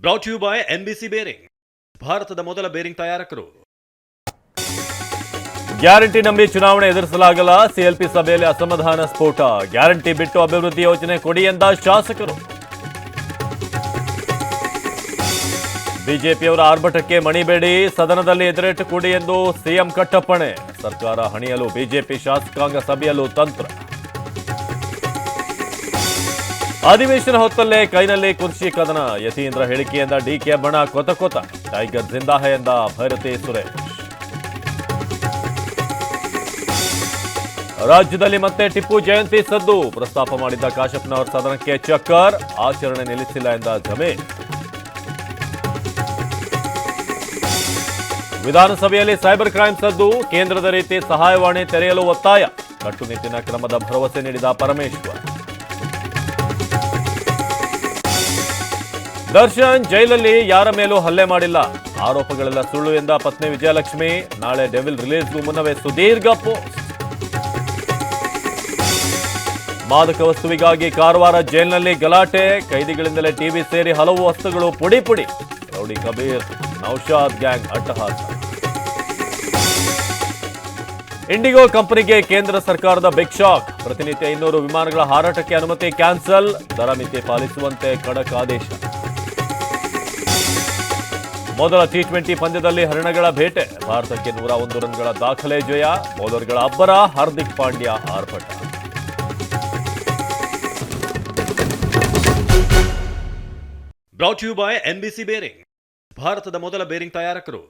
Brought you by NBC bearing, ಭಾರತದ ಮೊದಲ bearing ತಯಾರಕರು. ಗ್ಯಾರಂಟಿ ನಂಬಿ ಚುನಾವಣೆ ಎದುರಿಸಲಾಗಲ್ಲ. ಸಿಎಲ್ಪಿ ಸಭೆಯಲ್ಲಿ ಅಸಮಾಧಾನ ಸ್ಫೋಟ. ಗ್ಯಾರಂಟಿ ಬಿಟ್ಟು ಅಭಿವೃದ್ಧಿ ಯೋಜನೆ ಕೊಡಿ ಎಂದ ಶಾಸಕರು. ಬಿಜೆಪಿಯವರ ಆರ್ಭಟಕ್ಕೆ ಮಣಿಬೇಡಿ, ಸದನದಲ್ಲಿ ಎದುರೇಟು ಕೊಡಿ ಎಂದು ಸಿಎಂ ಕಟ್ಟಪ್ಪಣೆ. ಸರ್ಕಾರ ಹಣಿಯಲು ಬಿಜೆಪಿ ಶಾಸಕಾಂಗ ಸಭೆಯಲ್ಲೂ ತಂತ್ರ. ಅಧಿವೇಶನ ಹೊತ್ತಲ್ಲೇ ಕೈನಲ್ಲಿ ಕುರ್ಚಿ ಕದನ. ಯತೀಂದ್ರ ಹೇಳಿಕೆಯಿಂದ ಡಿಕೆ ಬಣ ಕೊತ ಕೊತ. ಟೈಗರ್ ಜಿಂದಾಹ ಎಂದ ಭೈರತಿ ಸುರೇಶ್. ರಾಜ್ಯದಲ್ಲಿ ಮತ್ತೆ ಟಿಪ್ಪು ಜಯಂತಿ ಸದ್ದು. ಪ್ರಸ್ತಾಪ ಮಾಡಿದ್ದ ಕಾಶಪ್ಪನವರ ಸದನಕ್ಕೆ ಚಕ್ಕರ್. ಆಚರಣೆ ನಿಲ್ಲಿಸಿಲ್ಲ ಎಂದ ಜಮೀರ್. ವಿಧಾನಸಭೆಯಲ್ಲಿ ಸೈಬರ್ ಕ್ರೈಂ ಸದ್ದು. ಕೇಂದ್ರದ ರೀತಿ ಸಹಾಯವಾಣಿ ತೆರೆಯಲು ಒತ್ತಾಯ. ಕಟ್ಟುನಿಟ್ಟಿನ ಕ್ರಮದ ಭರವಸೆ ನೀಡಿದ ಪರಮೇಶ್ವರ್. ದರ್ಶನ್ ಜೈಲಲ್ಲಿ ಯಾರ ಮೇಲೂ ಹಲ್ಲೆ ಮಾಡಿಲ್ಲ, ಆರೋಪಗಳೆಲ್ಲ ಸುಳ್ಳು ಎಂದ ಪತ್ನಿ ವಿಜಯಲಕ್ಷ್ಮಿ. ನಾಳೆ ಡೆವಿಲ್ ರಿಲೀಸ್ಗೂ ಮುನ್ನವೇ ಸುದೀರ್ಘ ಪೋಸ್ಟ್. ಮಾದಕ ವಸ್ತುವಿಗಾಗಿ ಕಾರವಾರ ಜೈಲಿನಲ್ಲಿ ಗಲಾಟೆ. ಕೈದಿಗಳಿಂದಲೇ ಟಿವಿ ಸೇರಿ ಹಲವು ವಸ್ತುಗಳು ಪುಡಿ ಪುಡಿ. ರೌಡಿ ಕಬೀರ್, ನೌಶಾದ್ ಗ್ಯಾಂಗ್ ಅಟ್ಟಹಾಸ. ಇಂಡಿಗೋ ಕಂಪನಿಗೆ ಕೇಂದ್ರ ಸರ್ಕಾರದ ಬಿಗ್ ಶಾಕ್. ಪ್ರತಿನಿತ್ಯ 200 ವಿಮಾನಗಳ ಹಾರಾಟಕ್ಕೆ ಅನುಮತಿ ಕ್ಯಾನ್ಸಲ್. ದರ ಮಿತಿ ಪಾಲಿಸುವಂತೆ ಖಡಕ್ ಆದೇಶ. ಮೊದಲ ಟಿ20 ಪಂದ್ಯದಲ್ಲಿ ಹರಿಣಗಳ ಬೇಟೆ. ಭಾರತಕ್ಕೆ 101 ರನ್ಗಳ ದಾಖಲೆ ಜಯ. ಬೌಲರ್ಗಳ ಅಬ್ಬರ. ಹಾರ್ದಿಕ್ ಪಾಂಡ್ಯ ಆರ್ಭಟ. Brought you by NBC bearing, ಭಾರತದ ಮೊದಲ ಬೇರಿಂಗ್ ತಯಾರಕರು.